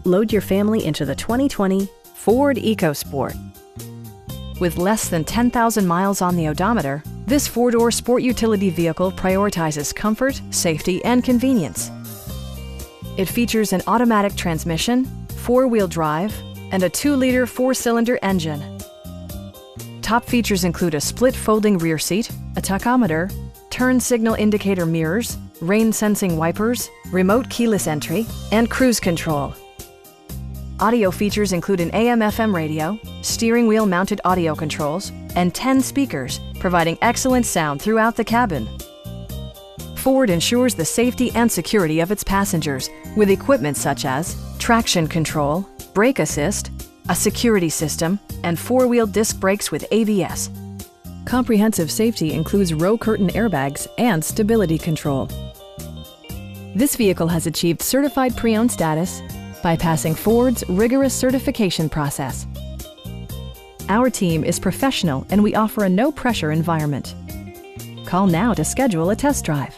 Load your family into the 2020 Ford EcoSport. With less than 10,000 miles on the odometer, this four-door sport utility vehicle prioritizes comfort, safety, and convenience. It features an automatic transmission, four-wheel drive, and a 2-liter 4-cylinder engine. Top features include a split folding rear seat, a tachometer, turn signal indicator mirrors, rain-sensing wipers, remote keyless entry, and cruise control. Audio features include an AM/FM radio, steering wheel mounted audio controls, and 10 speakers, providing excellent sound throughout the cabin. Ford ensures the safety and security of its passengers with equipment such as traction control, brake assist, a security system, and 4-wheel disc brakes with ABS. Comprehensive safety includes row curtain airbags and stability control. This vehicle has achieved certified pre-owned status by passing Ford's rigorous certification process. Our team is professional and we offer a no-pressure environment. Call now to schedule a test drive.